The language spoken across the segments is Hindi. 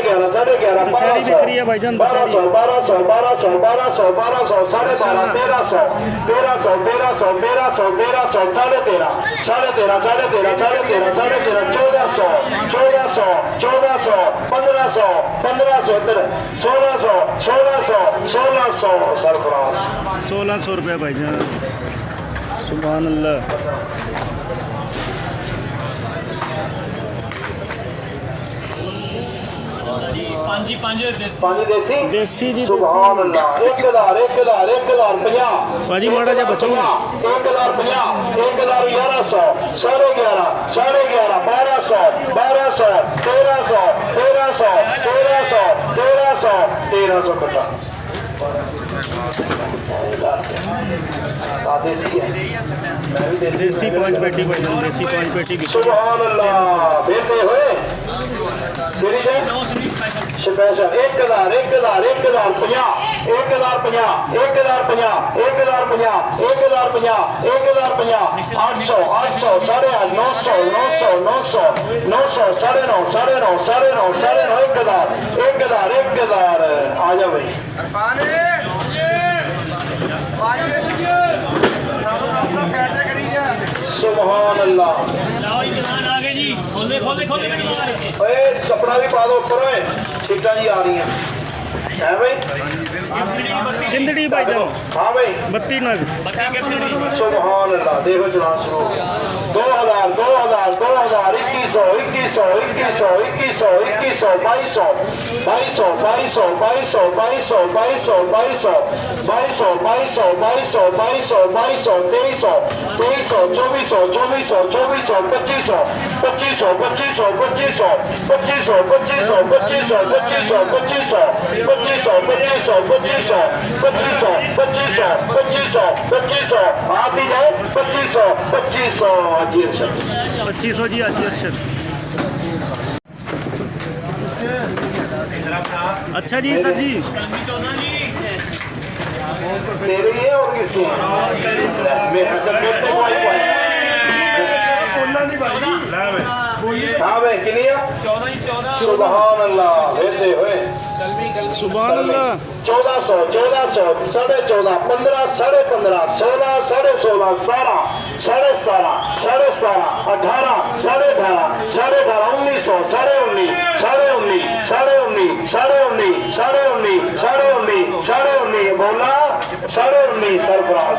11 11 1200 1200 1200 1200 1200 1200 1300 1300 1300 1300 1300 1300 1400 1500 1600 सरफराज 1600 रुपये भाईजान। सुभान अल्लाह। पांजी देसी देसी जी सुभान अल्लाह। 1000 50 भाजी माड़ा जा बचो 1050 1100 11.5 1200 1300 कटा देसी है देसी 5 पेटी भाईजान, देसी 5 पेटी। सुभान अल्लाह। देते हुए स्पेशल 1000 1000 1050 1050 1050 1050 1050 1050 800 800 850 900 900 900 900 1000 आ जा भाई। सुभान अल्लाह। कपड़ा भी पा दो ऊपर, सीटा जी आ रही हैं है भाई। चिंदड़ी भाईजान। हाँ भाई 32 नग। सुभान अल्लाह। देखो चलान शुरू 2000 2000 2000 2100 2100 2100 2100 2100 2200 2200 2200 2200 2200 2200 2200 2200 2200 2200 2200 2300 2300 2400 2400 2400 2500 2500 2500 2500 2500 2500 2500 2500 आती जाए 2500 2500 जी आज अरशद। अच्छा जी सर जी तेरी है और किसकी है? हाँ भाई किलिया 14 सुभान अल्लाह। देते हुए सुभान अल्लाह। 1400 1400 14.5 15 15.5 16 16.5 17 17.5 17.5 18 18.5 1900 19 बोला 19.5 सरफराज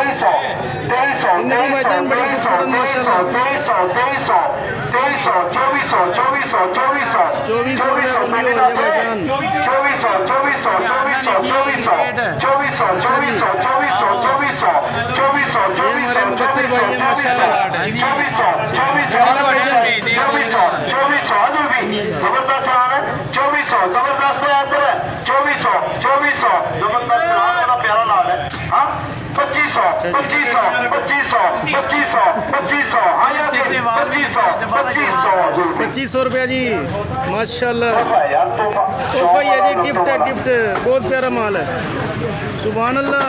2200 2200 2200 2300 ₹2500 जी माशाल्लाह। तोहफा ही है जी, गिफ्ट है, गिफ्ट बहुत प्यारा माल है। सुभान अल्लाह।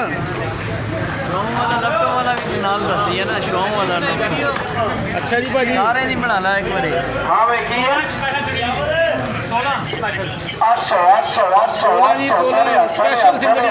अच्छा जी भाजी सारे नहीं बनाना एक बार। हाँ भाई की है 800 स्पेशल सिंगड़ी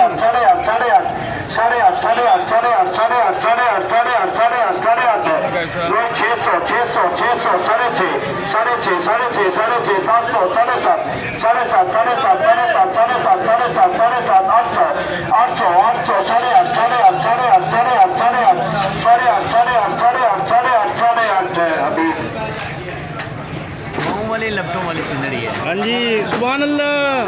वाली लपटों वाली सीनरी है। हाँ जी सुभान अल्लाह।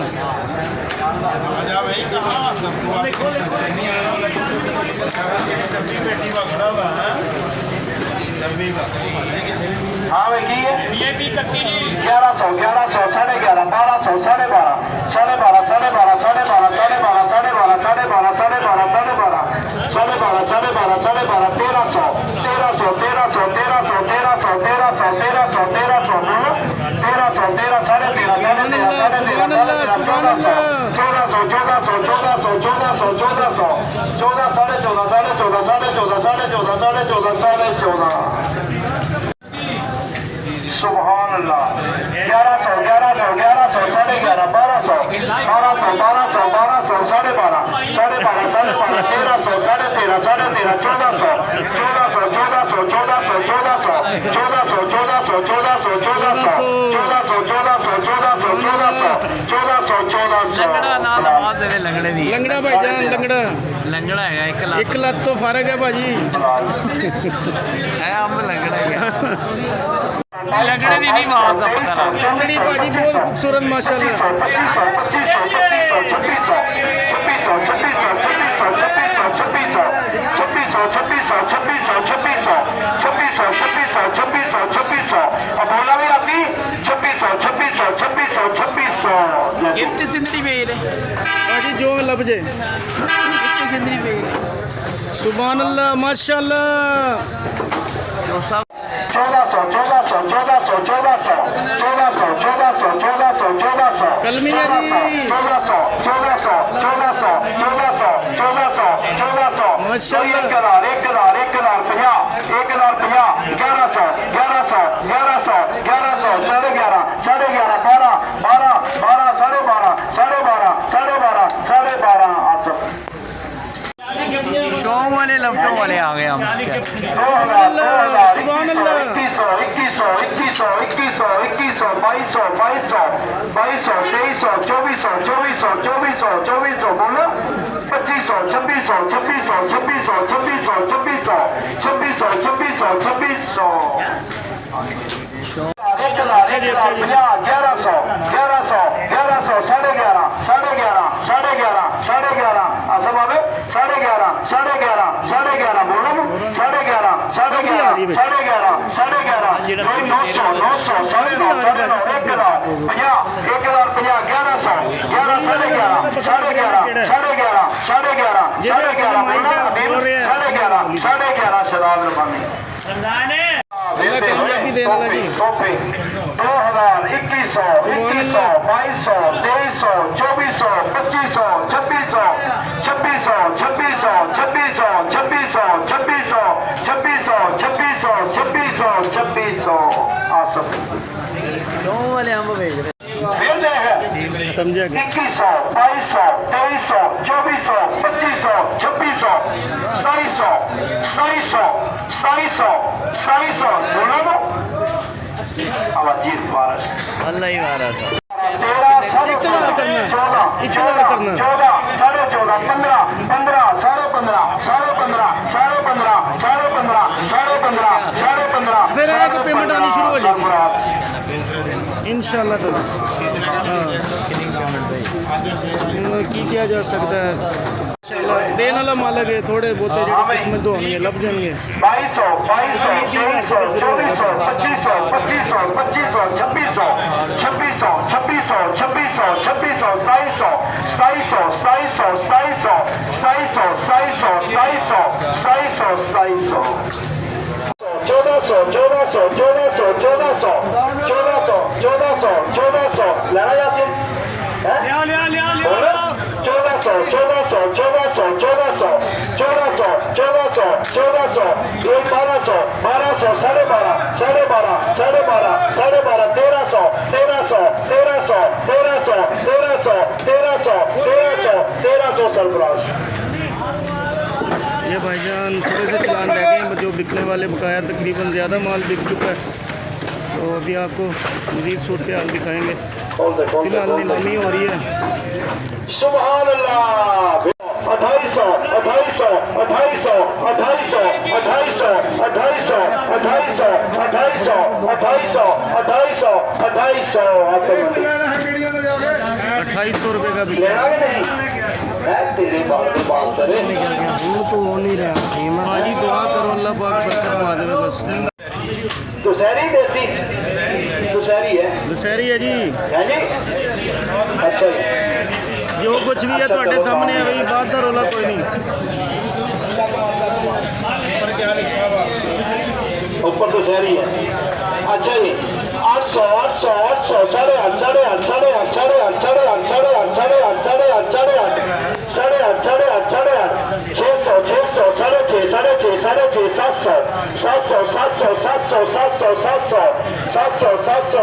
हाँ भाई की है 1100 1100 11.5 1200 12.5 12.5 सुभान 1200 साढ़े 12 1300 साढ़े 13 1400 लंगड़ा नाल आवाज दे लंगड़े दी लंगड़ा भाईजान लंगड़ा लंगड़ा है 1 लाख 1 लाख तो फर्क है भाजी है हम लंगड़ा है लंगड़े दी नहीं आवाज का पता लंगड़ी भाजी बहुत खूबसूरत माशाल्लाह 2600 अब बोला भी आती 2600 गिफ्ट सिंदरी पे रे भाजी जो लब जे गिफ्ट सिंदरी पे सुभान अल्लाह माशाल्लाह 1400 कलमी है जी 1400 माशाल्लाह 1100 शो वाले लफ्टों वाले आ गए हम सुभान अल्लाह शो वाले हम भेज रहे समझा 2100 2200 2300 2400 2500 2600 2700 बोलो ना अब जीत मारा अल्लाह ही मारा था 1000 करना 1000 करना 14 14.5 15 15 फिर एक पेमेंट आनी शुरू हो जाएगी इंशाल्लाह तो की किया जा सकता है देने वाला मालक है थोड़े बहुत जो किस्मत तो होंगे लग जाएंगे 2200 2300 2400 2500 2500 2600 लेना यासिन 1300 सरफराज ये भाईजान थोड़े से चलान रह गए हैं जो बिकने वाले बकाया तकरीबन ज़्यादा माल बिक चुका है तो अभी आपको मज़ीद सूरत हाल दिखाएंगे फिलहाल नीलामी हो रही है सुभान अल्लाह 2800 रुपये का बिक लेना कि नहीं तेरी बात करे तो हो नहीं रहा हाजी दुआ करो अल्लाह पाक बरकत पा दे बस दुशहरी देसी दुशहरी है जी है जी अच्छा जी जो कुछ भी है ਤੁਹਾਡੇ सामने है भाई बात का रोला कोई नहीं ऊपर दुशहरी है अच्छा जी 800 साढ़े 8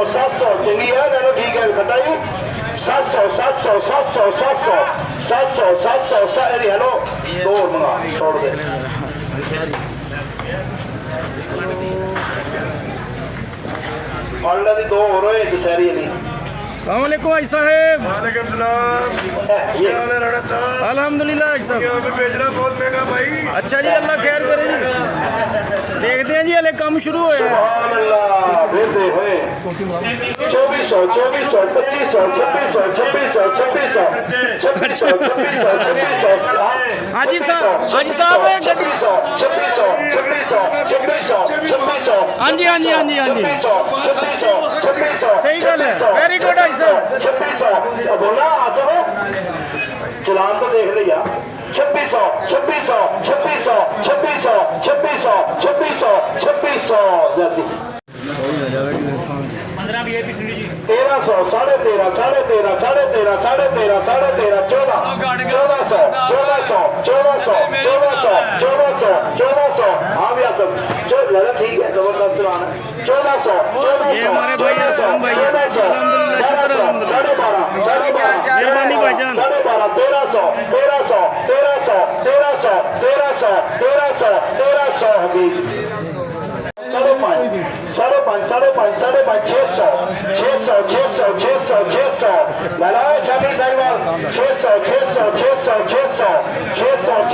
700 चंगी है चलो ठीक है बताइए 700 700 700 700 700 700 700 हेलो दो और मंगा छोड़ दे ऑलरेडी दो हो रहे हैं दुशहरी नहीं। अस्सलामुअलैकुम भाई साहब। वालेकुम सलाम। क्या हाल है राणा साहब? अल्हम्दुलिल्लाह भाई साहब। यहाँ पे बेचना बहुत महंगा भाई। अच्छा जी, अल्लाह खैर करे जी। देखते हैं जी, हले काम शुरू हुआ है। 2400 2400 2500 2600 2600 2600 2600 हाँ जी साहब, हाँ जी साहब। 2600 2600 2600 2600 हाँ जी हाँ जी हाँ जी हाँ जी, 2600 2600 सही गल है। वेरी गुड भाई साहब। 2600 बोला आज हो चलान तो देख लिया। 2600 2600 2600 2600 2600 2600 2600 जल्दी 1300 13.5 13.5 13.5 13.5 13.5 14 1400 1400 1400 1400 1400 हाँ भैया सब जो लगा ठीक है जबरदस्त चलान है। 1400 ये हमारे भाई इरफान भाई है। अल्हम्दुलिल्लाह, शुक्र अल्हम्दुलिल्लाह। 12.5 मेहरबानी भाईजान। 1300 1300 1300 1300 1300 1300 1300 हबीब 5.5 600 लगा छब्बीस साइड 600 600 600 600 600 600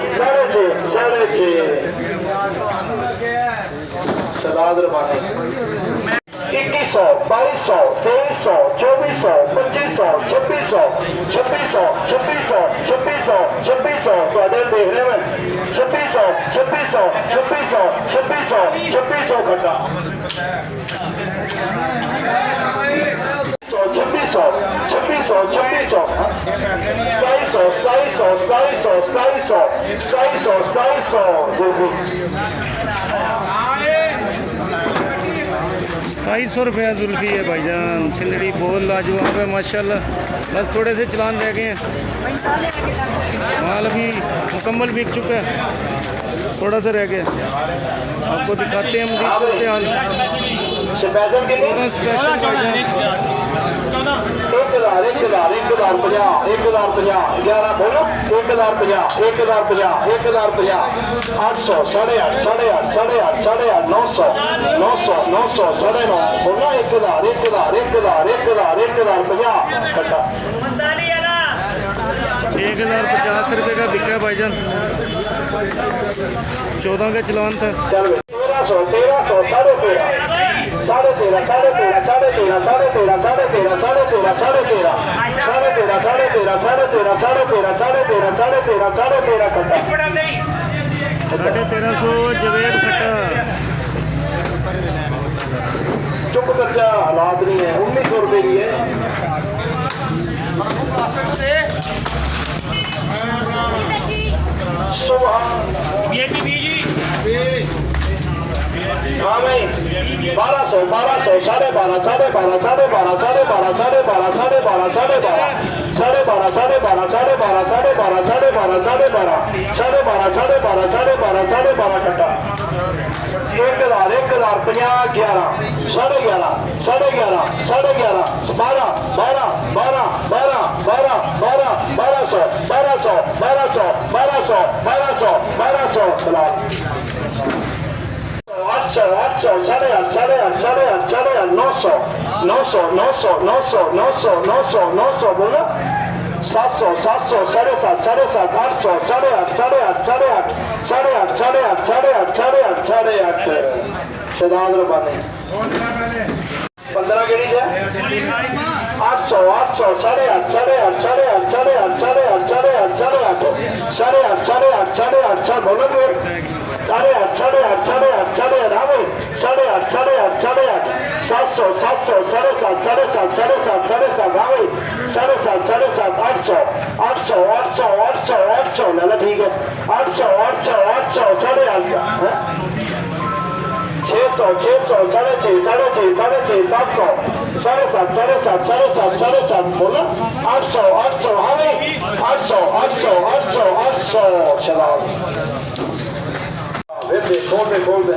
600 6.5 सदाद रबानी 2100 2200 2300 2400 2500 2600 2600 2600 2600 2600 ਤੁਹਾਡੇ ਦੇਖ ਰਹੇ ਮੈਂ 2600 2600 2600 2600 2600 ਘਟਾ 2600 2600 2600 2700 रुपया जुल्फी है भाईजान। छिलड़ी बहुत लाजवाब है माशाल्लाह। बस थोड़े से चलान रह गए हैं, माल अभी मुकम्मल बिक चुका है, थोड़ा सा रह गया। आपको दिखाते हैं मजीद सूरत हाल। स्पेशल के लिए स्पेशल भाईजान 11 बोलो 1050 800 8.5 900 900 900 9.5 बोलो 1000 1050 रुपये का बिका है भाईजान। 14 का चलान था। 1300 जवेद खट्टा चुप कर जा, हालात नहीं है। 1900 रुपये की है। हाँ भाई 1200 1200 12.5 12.5 12.5 12.5 12.5 घंटा 1000 50 11 11.5 12 800 900 बोलो 700 700 7.5 800 8.5 शदाद रबानी 15 के नीचे 800 बोलो 800 लाला ठीक है 800 600 700 बोलो 800 हाँ भाई 800 शराब खोल दे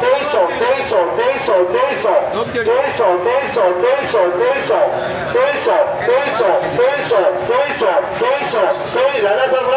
2300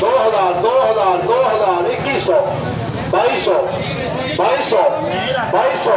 2000 2100 2200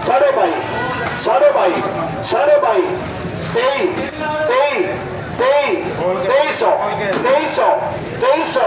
22.5 2300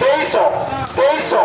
2300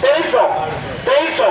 2300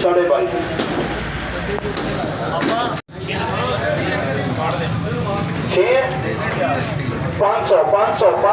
22.5 500